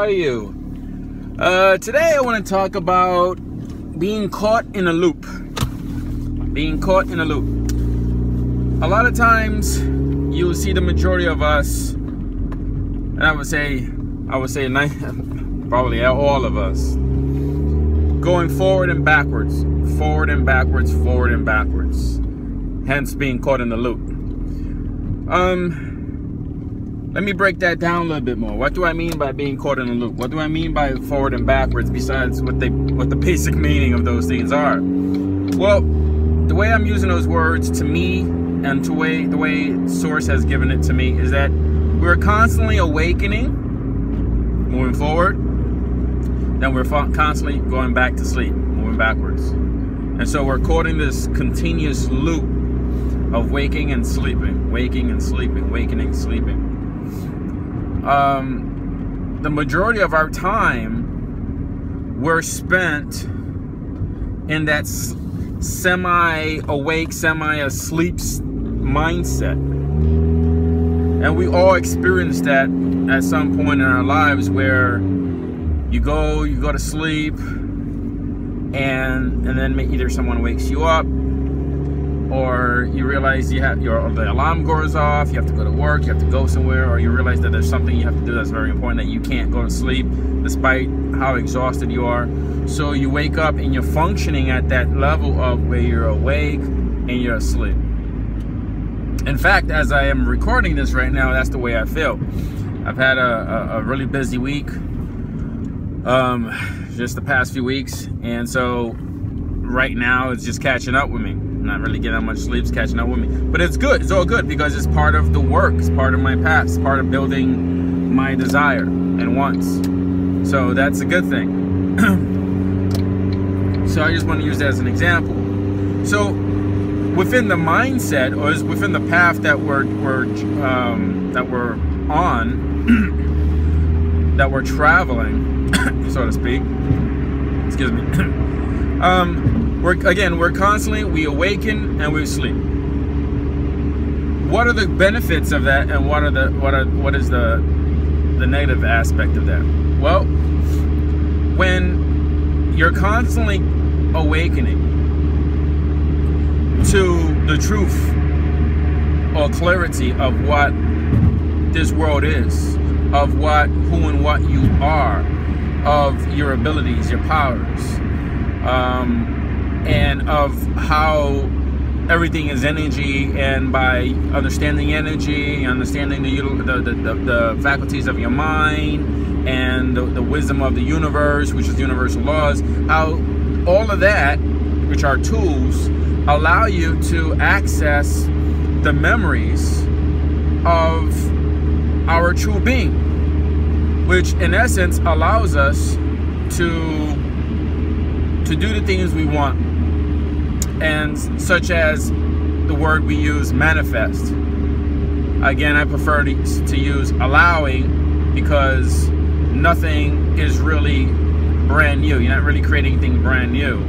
are you? Today I want to talk about being caught in a loop. Being caught in a loop. A lot of times you'll see the majority of us, and I would say probably all of us, going forward and backwards, forward and backwards, forward and backwards. Hence being caught in the loop. Let me break that down a little bit more. What do I mean by being caught in a loop? What do I mean by forward and backwards, besides what the basic meaning of those things are? Well, the way I'm using those words to me, and the way Source has given it to me, is that we're constantly awakening, moving forward, then we're constantly going back to sleep, moving backwards. And so we're caught in this continuous loop of waking and sleeping, waking and sleeping, waking and sleeping. The majority of our time we're spent in that semi-awake, semi-asleep mindset. And we all experience that at some point in our lives, where you go to sleep, and then either someone wakes you up, or you realize the alarm goes off, you have to go to work, you have to go somewhere, or you realize that there's something you have to do that's very important, that you can't go to sleep despite how exhausted you are. So you wake up and you're functioning at that level of where you're awake and you're asleep. In fact, as I am recording this right now, that's the way I feel. I've had a really busy week, just the past few weeks, and so right now it's just catching up with me. Not really getting that much sleep, it's catching up with me. But it's good, it's all good, because it's part of the work, it's part of my path, it's part of building my desire and wants. So that's a good thing. So I just want to use that as an example. So within the mindset, or within the path that we're on, that we're traveling, so to speak, excuse me, we're constantly, we awaken and we sleep. What are the benefits of that, and what is the negative aspect of that? Well, when you're constantly awakening to the truth or clarity of what this world is, of who and what you are, of your abilities, your powers, and of how everything is energy, and by understanding energy, understanding the faculties of your mind, and the wisdom of the universe, which is universal laws, how all of that, which are tools, allow you to access the memories of our true being, which in essence allows us to do the things we want, and such as the word we use, manifest. Again, I prefer to use allowing, because nothing is really brand new. You're not really creating anything brand new.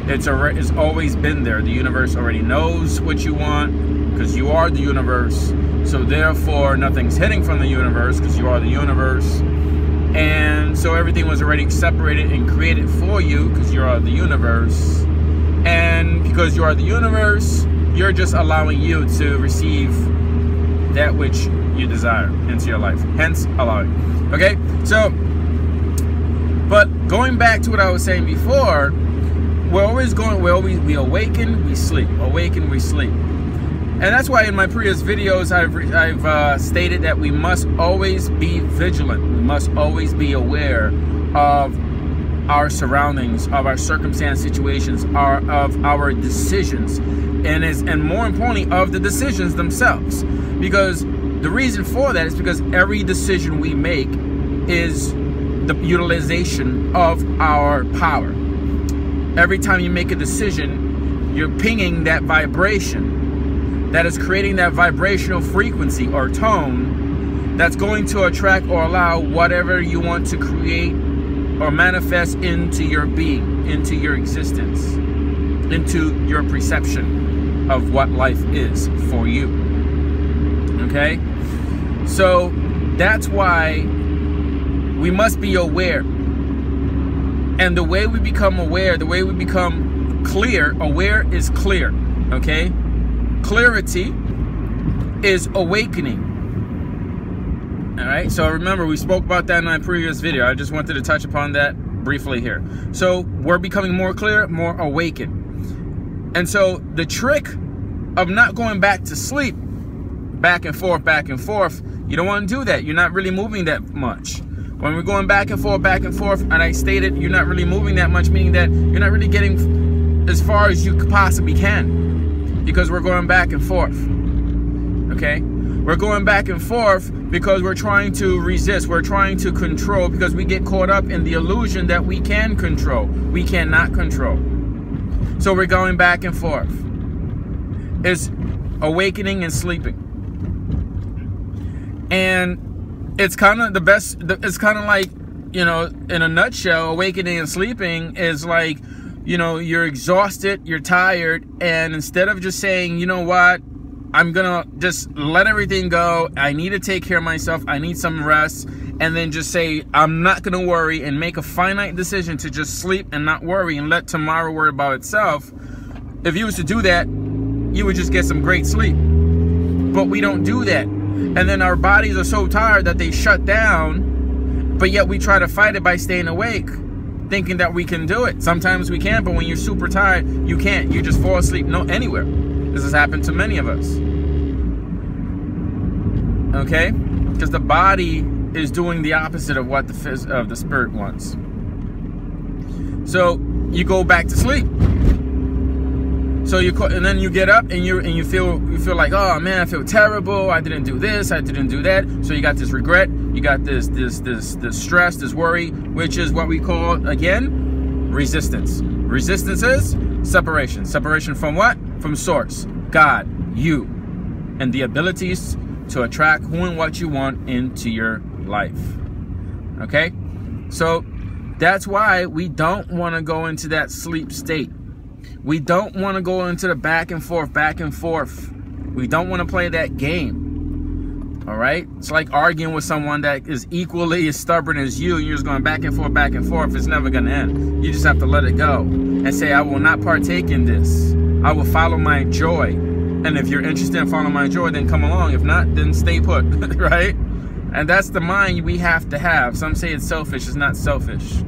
It's always been there. The universe already knows what you want, because you are the universe. So therefore, nothing's hidden from the universe, because you are the universe. And so everything was already separated and created for you, because you are the universe. And because you are the universe, you're just allowing you to receive that which you desire into your life. Hence, allowing. Okay? So, but going back to what I was saying before, we awaken, we sleep. Awaken, we sleep. And that's why in my previous videos, I've stated that we must always be vigilant. We must always be aware of our surroundings, of our circumstance situations, of our decisions, and more importantly, of the decisions themselves. Because the reason for that is because every decision we make is the utilization of our power. Every time you make a decision, you're pinging that vibration that is creating that vibrational frequency or tone that's going to attract or allow whatever you want to create or manifest into your being, into your existence, into your perception of what life is for you. Okay? So that's why We must be aware. And the way we become aware, the way we become clear, aware is clear, okay? Clarity is awakening. All right, so remember, we spoke about that in my previous video. I just wanted to touch upon that briefly here. So we're becoming more clear, more awakened. And so the trick of not going back to sleep, back and forth, you don't want to do that. You're not really moving that much. When we're going back and forth, and I stated you're not really moving that much, meaning that you're not really getting as far as you possibly can, because we're going back and forth, okay? We're going back and forth because we're trying to resist, we're trying to control, because we get caught up in the illusion that we can control. We cannot control. So we're going back and forth. It's awakening and sleeping. And it's kind of the best, it's kind of like, you know, in a nutshell, awakening and sleeping is like, you know, you're exhausted, you're tired, and instead of just saying, you know what, I'm gonna just let everything go, I need to take care of myself, I need some rest, and then just say, I'm not gonna worry, and make a finite decision to just sleep and not worry and let tomorrow worry about itself. If you was to do that, you would just get some great sleep. But we don't do that. And then our bodies are so tired that they shut down, but yet we try to fight it by staying awake, thinking that we can do it. Sometimes we can, but when you're super tired, you can't. You just fall asleep anywhere. This has happened to many of us. Okay? Because the body is doing the opposite of what the spirit wants. So you go back to sleep. So and then you get up and you feel like, oh man, I feel terrible. I didn't do this. I didn't do that. So you got this regret. You got this stress, this worry, which is what we call, again, resistance. Resistance is separation. Separation from what? From source, God, you, and the abilities to attract who and what you want into your life. Okay? So that's why we don't want to go into that sleep state. We don't want to go into the back and forth. We don't want to play that game. All right? It's like arguing with someone that is equally as stubborn as you, and you're just going back and forth. It's never going to end. You just have to let it go and say, I will not partake in this. I will follow my joy. And if you're interested in following my joy, then come along. If not, then stay put, right? And that's the mind we have to have. Some say it's selfish. It's not selfish.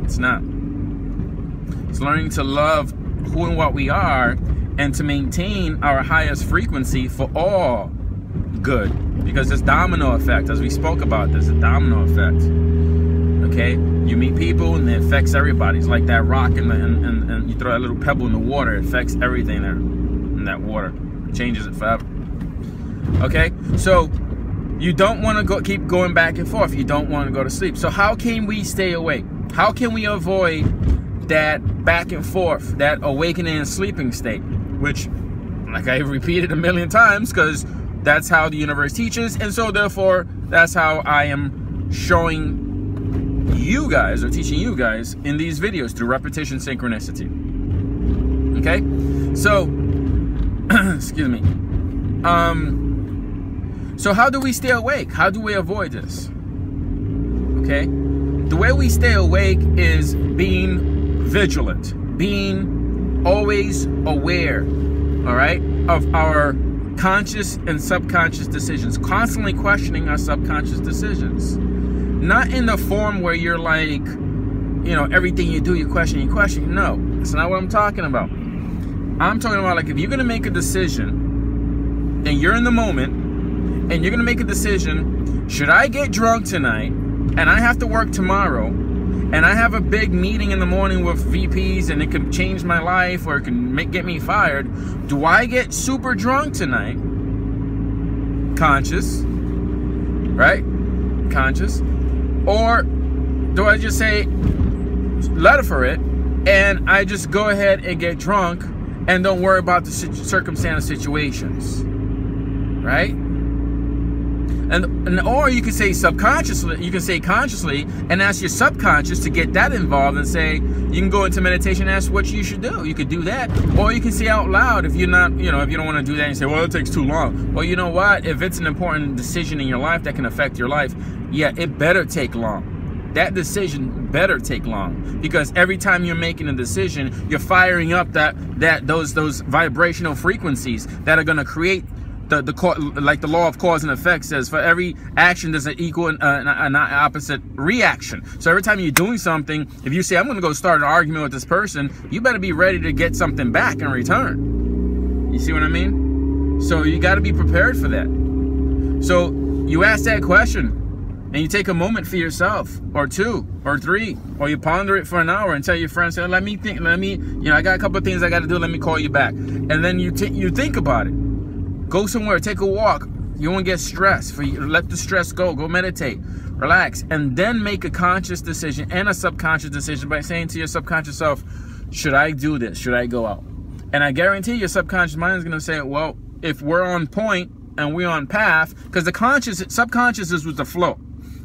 It's not. It's learning to love who and what we are, and to maintain our highest frequency for all good, because this domino effect, as we spoke about, there's a domino effect. Okay, you meet people and it affects everybody. It's like that rock and you throw a little pebble in the water, it affects everything there in that water, it changes it forever. Okay, so you don't want to keep going back and forth. You don't want to go to sleep. So how can we stay awake? How can we avoid that back and forth, that awakening and sleeping state, which, like I repeated a million times, because that's how the universe teaches, and so therefore that's how I am showing you guys, or teaching you guys in these videos, through repetition, synchronicity. Okay, so excuse me. So how do we stay awake? How do we avoid this? Okay, the way we stay awake is being vigilant, being always aware, all right, of our conscious and subconscious decisions, constantly questioning our subconscious decisions. Not in the form where you're like, you know, everything you do, you question. No, that's not what I'm talking about. I'm talking about, like, if you're going to make a decision and you're in the moment and you're going to make a decision, should I get drunk tonight and I have to work tomorrow, and I have a big meeting in the morning with VPs and it could change my life or it can get me fired, do I get super drunk tonight? Conscious, right? Conscious. Or do I just say, let it for it, and I just go ahead and get drunk and don't worry about the circumstance situations, right? And or you can say subconsciously, you can say consciously, and ask your subconscious to get that involved, and say, you can go into meditation and ask what you should do. You could do that. Or you can say out loud, if you're not, you know, if you don't want to do that, and you say, well, it takes too long. Well, you know what? If it's an important decision in your life that can affect your life, yeah, it better take long. that decision better take long, because every time you're making a decision, you're firing up those vibrational frequencies that are going to create like the law of cause and effect says, for every action there's an equal and an opposite reaction. So every time you're doing something, if you say, I'm going to go start an argument with this person, you better be ready to get something back in return. You see what I mean? So you got to be prepared for that. So you ask that question, and you take a moment for yourself, or 2 or 3, or you ponder it for an hour and tell your friends, say, let me think, I got a couple of things I got to do, let me call you back. And then you think about it. Go somewhere, take a walk. You won't get stressed. Let the stress go. Go meditate, relax, and then make a conscious decision and a subconscious decision by saying to your subconscious self, should I do this? Should I go out? And I guarantee your subconscious mind is going to say, well, if we're on point and we're on path, because the subconscious is with the flow.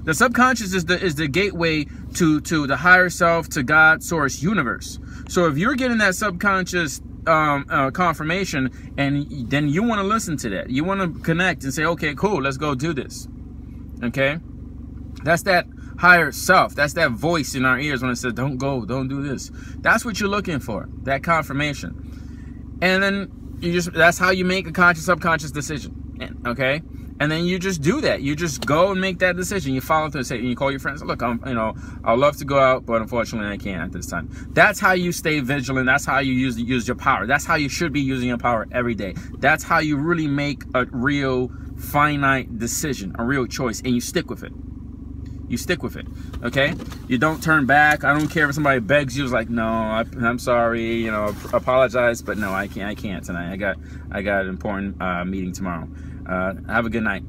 The subconscious is the gateway to the higher self, to God, source, universe. So if you're getting that subconscious confirmation, and then you want to listen to that, you want to connect and say, okay, cool, let's go do this. Okay, that's that higher self. That's that voice in our ears when it says, don't go, don't do this. That's what you're looking for, that confirmation. And then that's how you make a conscious subconscious decision. Okay, and then you just do that. You just go and make that decision. You follow through, and you call your friends. Look, I'd love to go out, but unfortunately I can't at this time. That's how you stay vigilant. That's how you use your power. That's how you should be using your power every day. That's how you really make a real finite decision, a real choice, and you stick with it. You stick with it, okay? You don't turn back. I don't care if somebody begs you. It's like, no, I'm sorry, apologize, but no, I can't tonight. I got an important meeting tomorrow. Have a good night.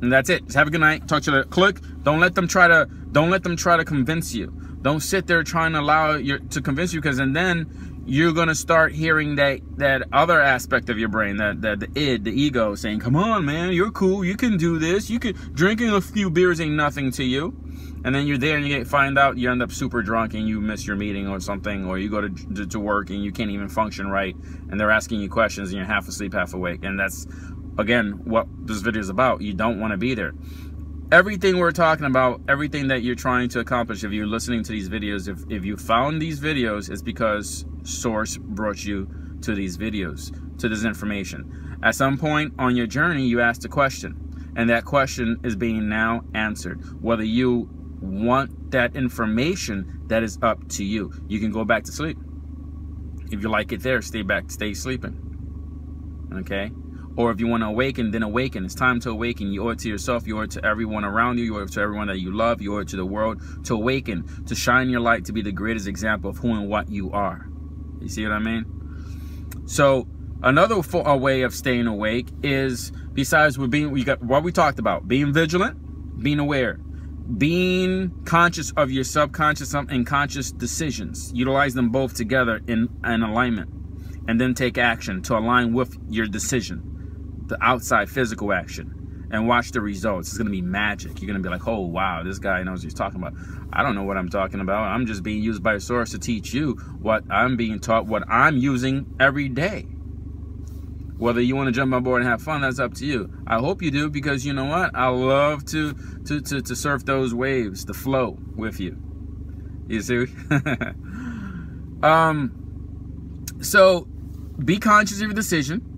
And that's it. Just have a good night. Talk to you later. Click. Don't let them try to convince you. Don't sit there trying to convince you, because then you're gonna start hearing that other aspect of your brain, the id, the ego, saying, come on, man, you're cool, you can do this, drinking a few beers ain't nothing to you. And then you're there and you find out you end up super drunk and you miss your meeting or something, or you go to work and you can't even function right, and they're asking you questions and you're half asleep, half awake. And that's, again, what this video is about. You don't want to be there. Everything we're talking about, everything that you're trying to accomplish, if you're listening to these videos, if you found these videos, it's because Source brought you to these videos, to this information. At some point on your journey, you asked a question, and that question is being now answered. Whether you want that information, that is up to you. You can go back to sleep. If you like it there, stay sleeping. Okay? Or if you want to awaken, then awaken. It's time to awaken. You owe it to yourself. You owe it to everyone around you. You owe it to everyone that you love. You owe it to the world to awaken, to shine your light, to be the greatest example of who and what you are. You see what I mean? So another way of staying awake is, besides what we talked about, being vigilant, being aware, being conscious of your subconscious and conscious decisions. Utilize them both together in alignment, and then take action to align with your decision. The outside physical action, and watch the results. It's going to be magic. You're going to be like, oh wow, this guy knows what he's talking about. I don't know what I'm talking about. I'm just being used by Source to teach you what I'm being taught, what I'm using every day. Whether you want to jump on board and have fun, that's up to you. I hope you do, because you know what, I love to surf those waves, the flow with you. You see? So be conscious of your decision,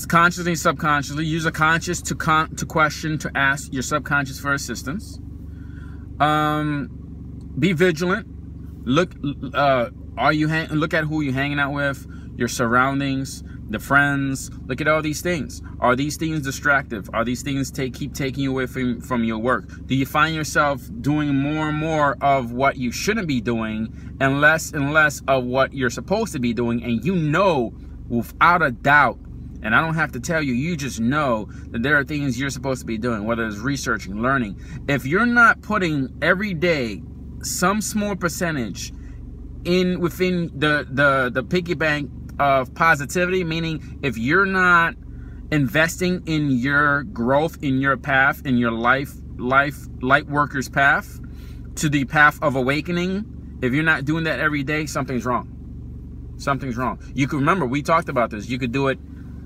consciously, subconsciously. Use a conscious to question, to ask your subconscious for assistance. Be vigilant. Look at who you're hanging out with, your surroundings, the friends. Look at all these things. Are these things distractive? Are these things keep taking you away from your work? Do you find yourself doing more and more of what you shouldn't be doing, and less of what you're supposed to be doing? And you know, without a doubt, and I don't have to tell you, you just know that there are things you're supposed to be doing, whether it's researching, learning. If you're not putting every day some small percentage within the piggy bank of positivity, meaning if you're not investing in your growth, in your path, in your light worker's path to the path of awakening, if you're not doing that every day, something's wrong. Something's wrong. You can remember, we talked about this. You could do it.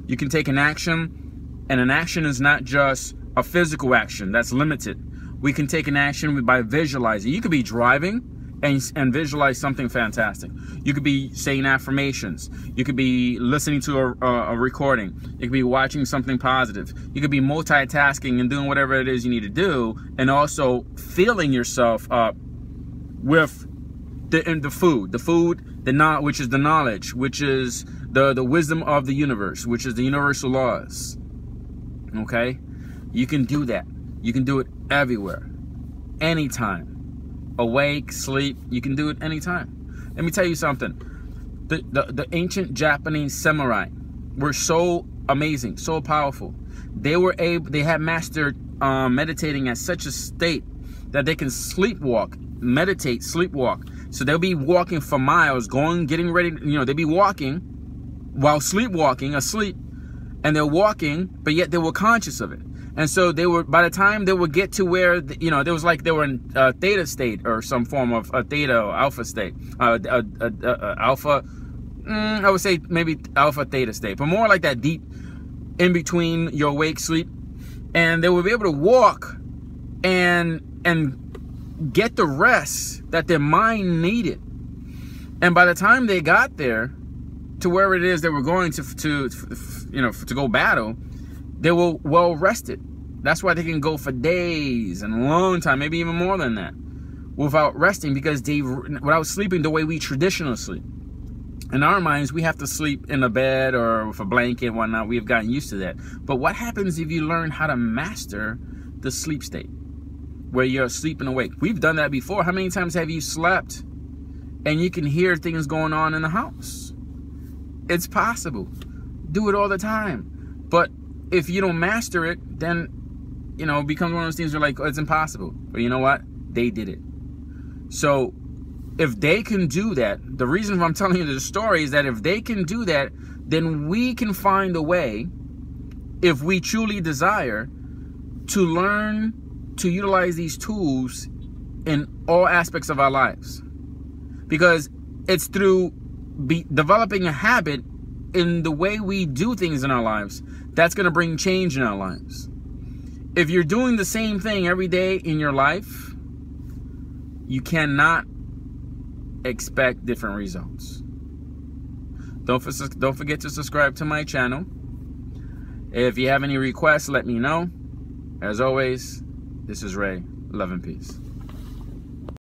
You can take an action, and an action is not just a physical action that's limited. We can take an action by visualizing. You could be driving and visualize something fantastic. You could be saying affirmations. You could be listening to a recording. You could be watching something positive. You could be multitasking and doing whatever it is you need to do, and also filling yourself up with the food, which is the knowledge, which is the wisdom of the universe, which is the universal laws. Okay, you can do that. You can do it everywhere, anytime. Awake, sleep, you can do it anytime. Let me tell you something. The ancient Japanese samurai were so amazing, so powerful. They had mastered meditating at such a state that they can sleepwalk, meditate, sleepwalk. So they'll be walking for miles, getting ready, they'll be walking while sleepwalking, asleep, and they're walking, but yet they were conscious of it. And so by the time they would get to where, there was like they were in a theta state or some form of a theta or alpha state, alpha, I would say maybe alpha theta state, but more like that deep in between your awake sleep. And they would be able to walk and get the rest that their mind needed. And by the time they got there to wherever it is they were going to go battle, they were well rested. That's why they can go for days and a long time, maybe even more than that, without resting, because without sleeping the way we traditionally sleep. In our minds, we have to sleep in a bed or with a blanket and whatnot. We've gotten used to that. But what happens if you learn how to master the sleep state, where you're asleep and awake? We've done that before. How many times have you slept and you can hear things going on in the house? It's possible. Do it all the time. But if you don't master it, then, it becomes one of those things where like, oh, it's impossible. But you know what? They did it. So if they can do that, the reason I'm telling you the story is that if they can do that, then we can find a way, if we truly desire, to learn to utilize these tools in all aspects of our lives. Because it's through developing a habit in the way we do things in our lives that's going to bring change in our lives. If you're doing the same thing every day in your life, you cannot expect different results. Don't forget to subscribe to my channel. If you have any requests, let me know. As always, this is Ray. Love and peace.